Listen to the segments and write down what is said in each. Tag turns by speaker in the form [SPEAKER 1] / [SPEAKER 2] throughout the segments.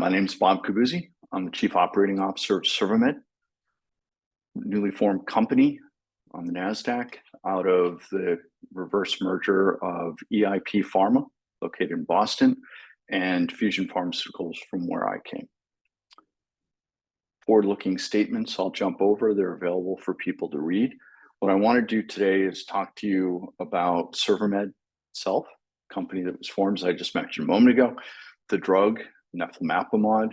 [SPEAKER 1] My name is Bob Cabuzzi. I'm the Chief Operating Officer of CervoMed, newly formed company on the NASDAQ out of the reverse merger of EIP Pharma, located in Boston, and Fusion Pharmaceuticals from where I came. Forward-looking statements I'll jump over. They're available for people to read. What I want to do today is talk to you about CervoMed itself, a company that was formed, as I just mentioned a moment ago, the drug neflamapimod,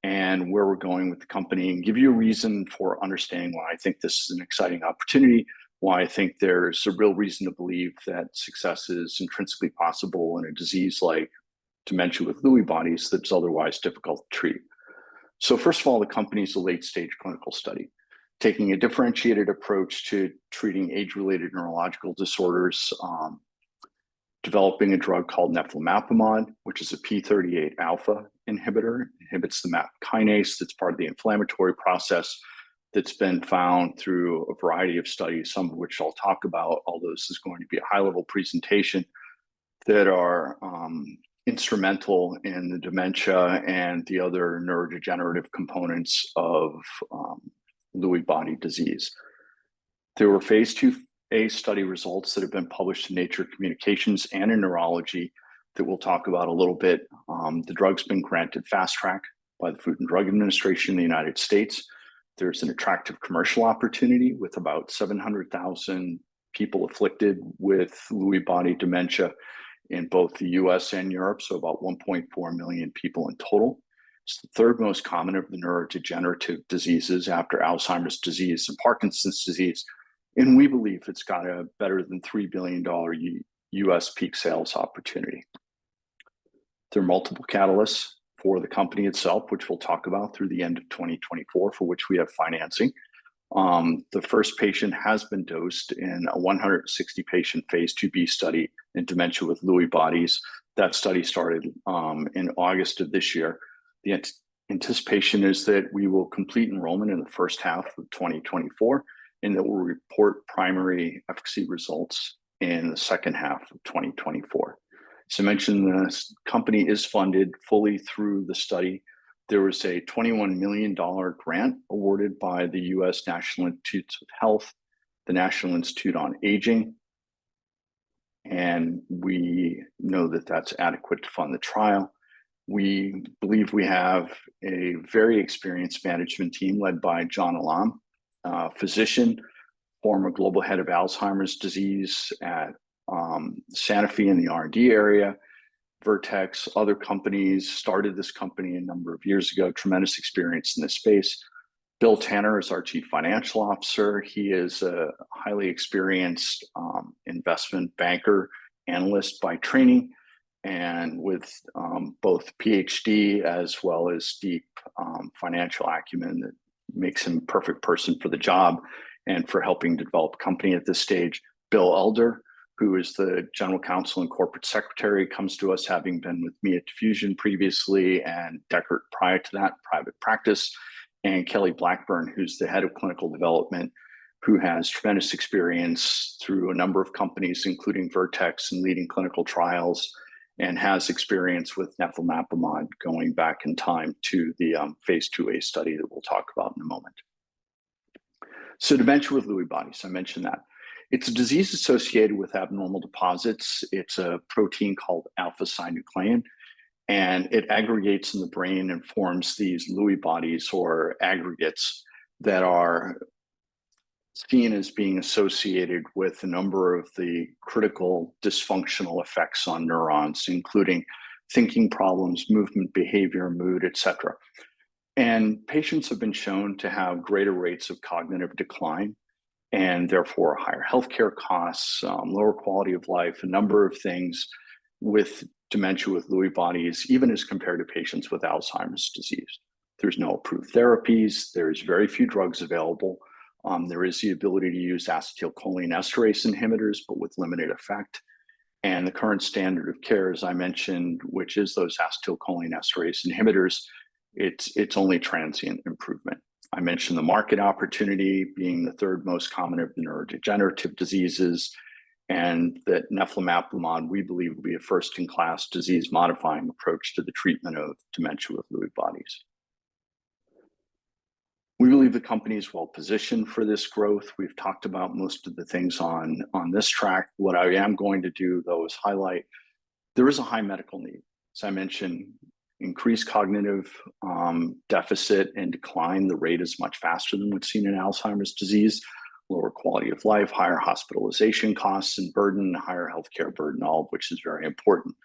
[SPEAKER 1] and where we're going with the company, and give you a reason for understanding why I think this is an exciting opportunity, why I think there's a real reason to believe that success is intrinsically possible in a disease like dementia with Lewy bodies that's otherwise difficult to treat. So first of all, the company is a late-stage clinical study, taking a differentiated approach to treating age-related neurological disorders, developing a drug called neflamapimod, which is a p38 alpha inhibitor, inhibits the MAP kinase that's part of the inflammatory process that's been found through a variety of studies, some of which I'll talk about, although this is going to be a high-level presentation, that are instrumental in the dementia and the other neurodegenerative components of Lewy body disease. There were phase 2A study results that have been published in Nature Communications and in Neurology that we'll talk about a little bit. The drug's been granted fast track by the Food and Drug Administration in the United States. There's an attractive commercial opportunity with about 700,000 people afflicted with Lewy body dementia in both the US and Europe, so about 1.4 million people in total. It's the third most common of the neurodegenerative diseases after Alzheimer's disease and Parkinson's disease. And we believe it's got a better than $3 billion US peak sales opportunity. There are multiple catalysts for the company itself, which we'll talk about through the end of 2024, for which we have financing. The first patient has been dosed in a 160 patient phase 2B study in dementia with Lewy bodies. That study started in August of this year. The anticipation is that we will complete enrollment in the first half of 2024, and that we'll report primary efficacy results in the second half of 2024. So I mentioned the company is funded fully through the study. There was a $21 million grant awarded by the U.S. National Institutes of Health, the National Institute on Aging, and we know that that's adequate to fund the trial. We believe we have a very experienced management team led by John Alam, physician, former global head of Alzheimer's disease at Sanofi in the R&D area, Vertex, other companies, started this company a number of years ago, tremendous experience in this space. Bill Tanner is our chief financial officer. He is a highly experienced investment banker, analyst by training, and with both PhD as well as deep financial acumen that makes him a perfect person for the job and for helping to develop a company at this stage. Bill Elder, who is the general counsel and corporate secretary, comes to us having been with me at Fusion previously and Deckert prior to that, private practice, and Kelly Blackburn, who's the head of clinical development, who has tremendous experience through a number of companies, including Vertex and leading clinical trials, and has experience with neflamapimod going back in time to the phase 2A study that we'll talk about in a moment. So dementia with Lewy bodies, I mentioned that. It's a disease associated with abnormal deposits. It's a protein called alpha-synuclein, and it aggregates in the brain and forms these Lewy bodies or aggregates that are seen as being associated with a number of the critical dysfunctional effects on neurons, including thinking problems, movement, behavior, mood, etc. And patients have been shown to have greater rates of cognitive decline and therefore higher healthcare costs, lower quality of life, a number of things with dementia with Lewy bodies, even as compared to patients with Alzheimer's disease. There's no approved therapies. There's very few drugs available. There is the ability to use acetylcholinesterase inhibitors, but with limited effect. And the current standard of care, as I mentioned, which is those acetylcholinesterase inhibitors, it's only transient improvement. I mentioned the market opportunity being the third most common of the neurodegenerative diseases, and that neflamapimod, we believe, will be a first-in-class disease-modifying approach to the treatment of dementia with Lewy bodies. We believe the company is well positioned for this growth. We've talked about most of the things on this track. What I am going to do, though, is highlight there is a high medical need. As I mentioned, increased cognitive deficit and decline, the rate is much faster than what's seen in Alzheimer's disease, lower quality of life, higher hospitalization costs and burden, higher healthcare burden, all of which is very important.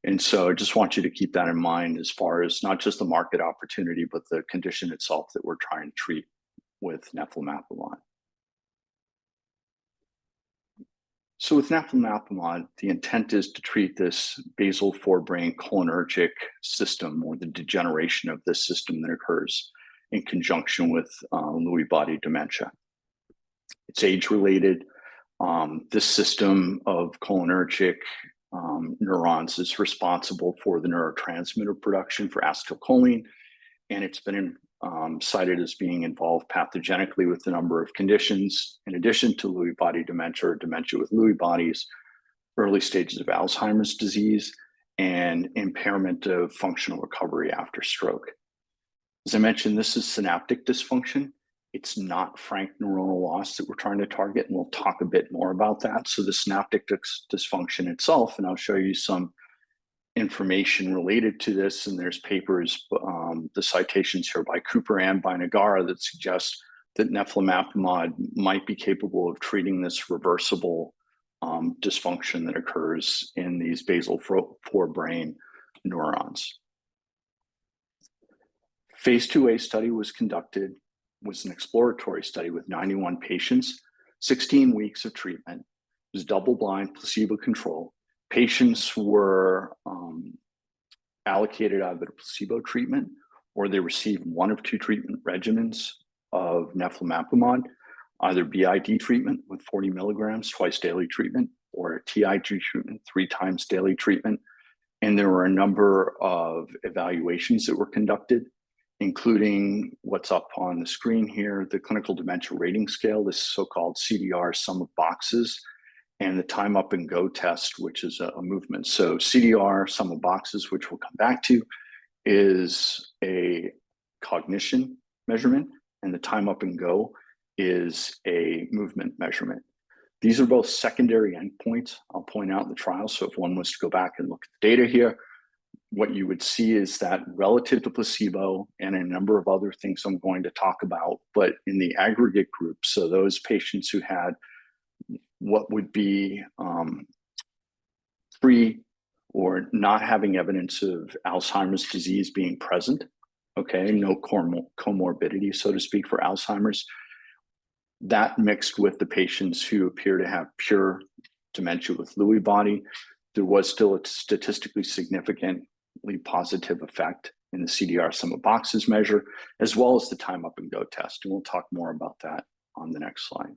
[SPEAKER 1] And so I just want you to keep that in mind as far as not just the market opportunity, but the condition itself that we're trying to treat with neflamapimod. So with neflamapimod, the intent is to treat this basal forebrain cholinergic system, or the degeneration of this system that occurs in conjunction with Lewy body dementia. It's age-related. This system of cholinergic neurons is responsible for the neurotransmitter production for acetylcholine, and it's been cited as being involved pathogenically with a number of conditions, in addition to Lewy body dementia or dementia with Lewy bodies, early stages of Alzheimer's disease, and impairment of functional recovery after stroke. As I mentioned, this is synaptic dysfunction. It's not frank neuronal loss that we're trying to target, and we'll talk a bit more about that. So the synaptic dysfunction itself, and I'll show you some information related to this, and there's papers, the citations here by Cooper and by Nagara that suggest that neflamapimod might be capable of treating this reversible dysfunction that occurs in these basal forebrain neurons. Phase 2A study was conducted, was an exploratory study with 91 patients, 16 weeks of treatment. It was double-blind, placebo-controlled. Patients were allocated either placebo treatment, or they received one of two treatment regimens of neflamapimod, either BID treatment with 40 milligrams, twice daily treatment, or TIG treatment, 3 times daily treatment. And there were a number of evaluations that were conducted, including what's up on the screen here, the Clinical Dementia Rating Scale, this so-called CDR sum of boxes, and the time up and go test, which is a movement. So CDR sum of boxes, which we'll come back to, is a cognition measurement, and the time up and go is a movement measurement. These are both secondary endpoints, I'll point out in the trial. So if one was to go back and look at the data here, what you would see is that relative to placebo and a number of other things I'm going to talk about, but in the aggregate group, so those patients who had what would be free or not having evidence of Alzheimer's disease being present, okay, no comorbidity, so to speak, for Alzheimer's, that mixed with the patients who appear to have pure dementia with Lewy body, there was still a statistically significantly positive effect in the CDR sum of boxes measure, as well as the time up and go test. And we'll talk more about that on the next slide.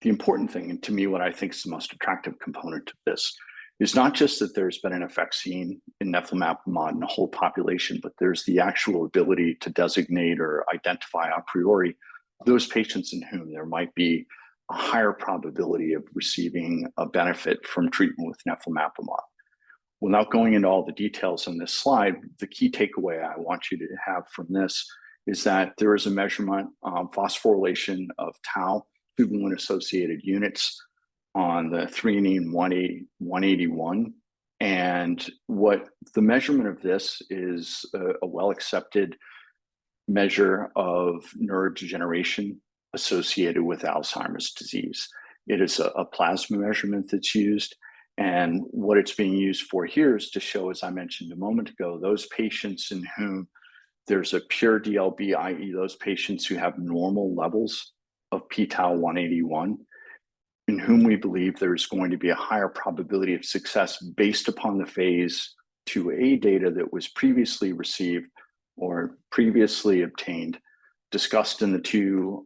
[SPEAKER 1] The important thing, and to me, what I think is the most attractive component to this, is not just that there's been an effect seen in neflamapimod in the whole population, but there's the actual ability to designate or identify a priori those patients in whom there might be a higher probability of receiving a benefit from treatment with neflamapimod. Without going into all the details on this slide, the key takeaway I want you to have from this is that there is a measurement, phosphorylation of tau, tubulin-associated units on the threonine 181. And what the measurement of this is a well-accepted measure of neurodegeneration associated with Alzheimer's disease. It is a plasma measurement that's used. And what it's being used for here is to show, as I mentioned a moment ago, those patients in whom there's a pure DLB, i.e. those patients who have normal levels of p-tau 181, in whom we believe there's going to be a higher probability of success based upon the phase 2A data that was previously received or previously obtained, discussed in the two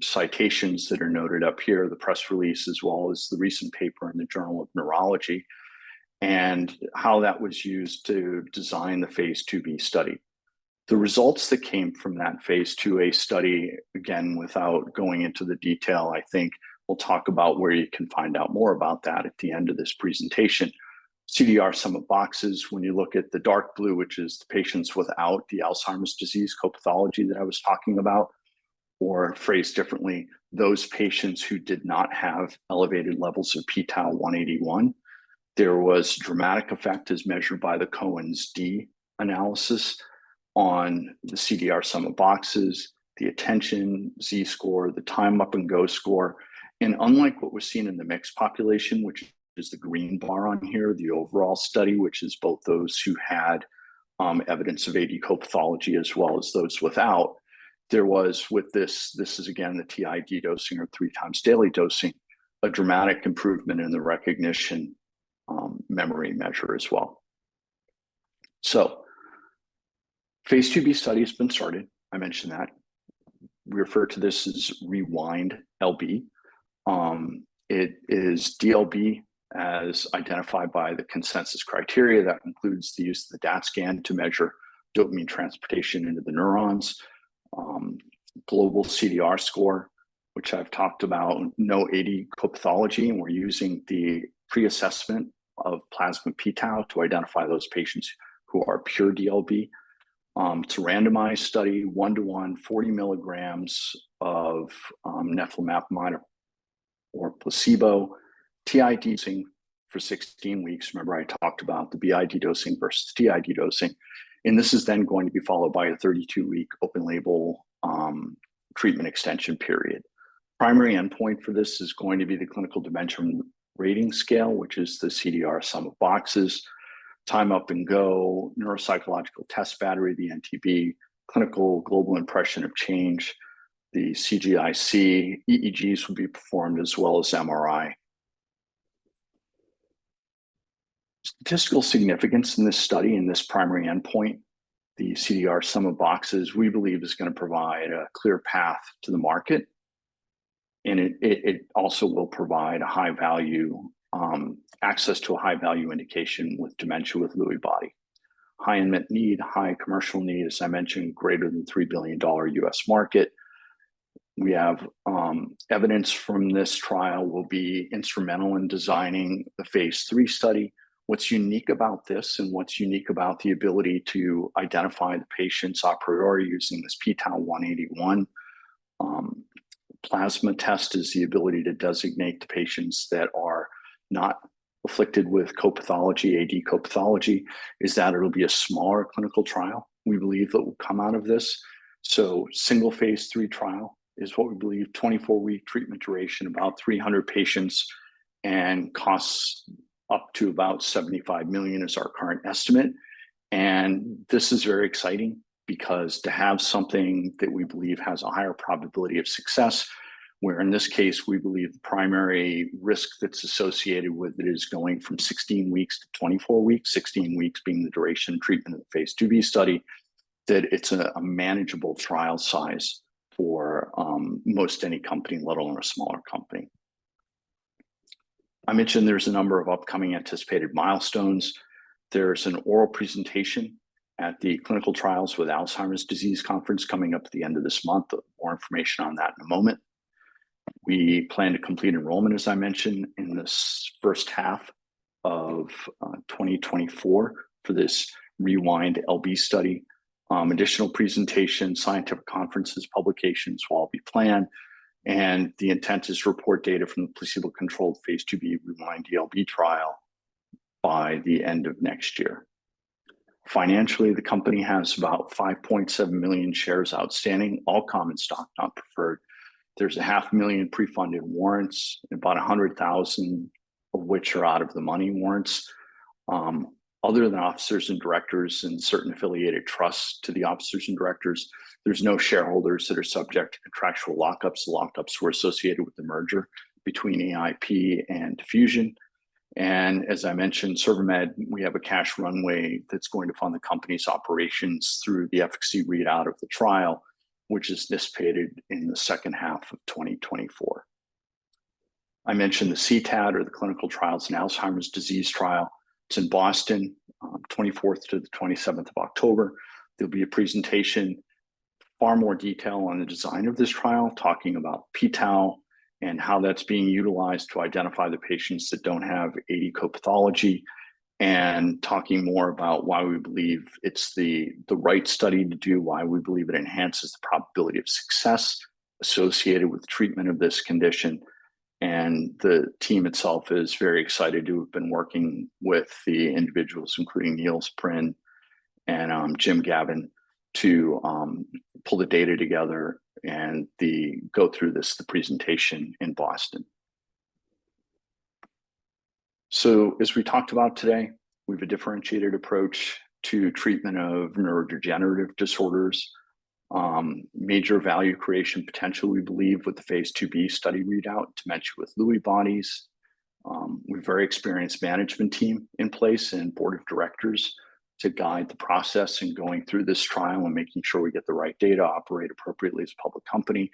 [SPEAKER 1] citations that are noted up here, the press release, as well as the recent paper in the Journal of Neurology, and how that was used to design the phase 2B study. The results that came from that phase 2A study, again, without going into the detail, I think We'll talk about where you can find out more about that at the end of this presentation. CDR sum of boxes, when you look at the dark blue, which is the patients without the Alzheimer's disease copathology that I was talking about, or phrased differently, those patients who did not have elevated levels of p-tau 181, there was dramatic effect as measured by the Cohen's d analysis on the CDR sum of boxes, the attention z-score, the time up and go score. And unlike what was seen in the mixed population, which is the green bar on here, the overall study, which is both those who had evidence of AD copathology as well as those without, there was with this is again the TID dosing or 3 times daily dosing, a dramatic improvement in the recognition memory measure as well. So phase 2b study has been started. I mentioned that. We refer to this as Rewind LB. It is DLB as identified by the consensus criteria. That includes the use of the DAT scan to measure dopamine transportation into the neurons, global CDR score, which I've talked about, no AD copathology, and we're using the pre-assessment of plasma p-tau to identify those patients who are pure DLB. It's a randomized study, 1-to-1, 40 milligrams of neflamapimide or placebo, TID dosing for 16 weeks. Remember, I talked about the BID dosing versus TID dosing. And this is then going to be followed by a 32-week open label treatment extension period. Primary endpoint for this is going to be the clinical dimension rating scale, which is the CDR sum of boxes, time up and go, neuropsychological test battery, the NTB, clinical global impression of change, the CGIC, EEGs will be performed as well as MRI. Statistical significance in this study, in this primary endpoint, the CDR sum of boxes, we believe is going to provide a clear path to the market. And it also will provide a high value, access to a high value indication with dementia with Lewy body. High unmet need, high commercial need, as I mentioned, greater than $3 billion US market. We have evidence from this trial will be instrumental in designing the phase 3 study. What's unique about this and what's unique about the ability to identify the patients a priori using this p-tau 181 plasma test is the ability to designate the patients that are not afflicted with copathology, AD copathology, is that it'll be a smaller clinical trial. We believe that will come out of this. So single phase 3 trial is what we believe, 24-week treatment duration, about 300 patients, and costs up to about $75 million is our current estimate. And this is very exciting because to have something that we believe has a higher probability of success, where in this case, we believe the primary risk that's associated with it is going from 16 weeks to 24 weeks, 16 weeks being the duration of treatment in the phase 2b study, that it's a manageable trial size for most any company, let alone a smaller company. I mentioned there's a number of upcoming anticipated milestones. There's an oral presentation at the Clinical Trials with Alzheimer's Disease Conference coming up at the end of this month. More information on that in a moment. We plan to complete enrollment, as I mentioned, in this first half of 2024 for this Rewind LB study. Additional presentations, scientific conferences, publications will all be planned. And the intent is to report data from the placebo-controlled phase 2b Rewind DLB trial by the end of next year. Financially, the company has about 5.7 million shares outstanding, all common stock, not preferred. There's 500,000 pre-funded warrants, about 100,000 of which are out of the money warrants. Other than officers and directors and certain affiliated trusts to the officers and directors, there's no shareholders that are subject to contractual lockups. The lockups were associated with the merger between AIP and Diffusion. And as I mentioned, CervoMed, we have a cash runway that's going to fund the company's operations through the efficacy readout of the trial, which is anticipated in the second half of 2024. I mentioned the CTAD, or the Clinical Trials in Alzheimer's Disease Trial. It's in Boston, 24th to the 27th of October. There'll be a presentation, far more detail on the design of this trial, talking about p-tau and how that's being utilized to identify the patients that don't have AD copathology, and talking more about why we believe it's the right study to do, why we believe it enhances the probability of success associated with treatment of this condition. And the team itself is very excited to have been working with the individuals, including Niels Prin and Jim Gavin, to pull the data together and go through the presentation in Boston. So as we talked about today, we have a differentiated approach to treatment of neurodegenerative disorders. Major value creation potential, we believe, with the phase 2b study readout, dementia with Lewy bodies. We have a very experienced management team in place and board of directors to guide the process in going through this trial and making sure we get the right data, operate appropriately as a public company.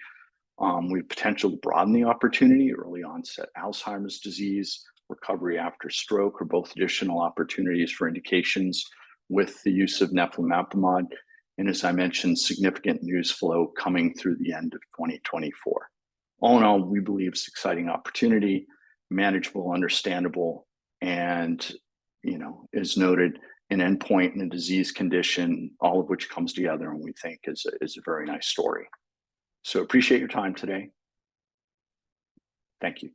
[SPEAKER 1] We have potential to broaden the opportunity, early onset Alzheimer's disease, recovery after stroke, or both additional opportunities for indications with the use of neflamapimod. And as I mentioned, significant news flow coming through the end of 2024. All in all, we believe it's an exciting opportunity, manageable, understandable, and, as noted, an endpoint in a disease condition, all of which comes together and we think is a very nice story. So appreciate your time today. Thank you.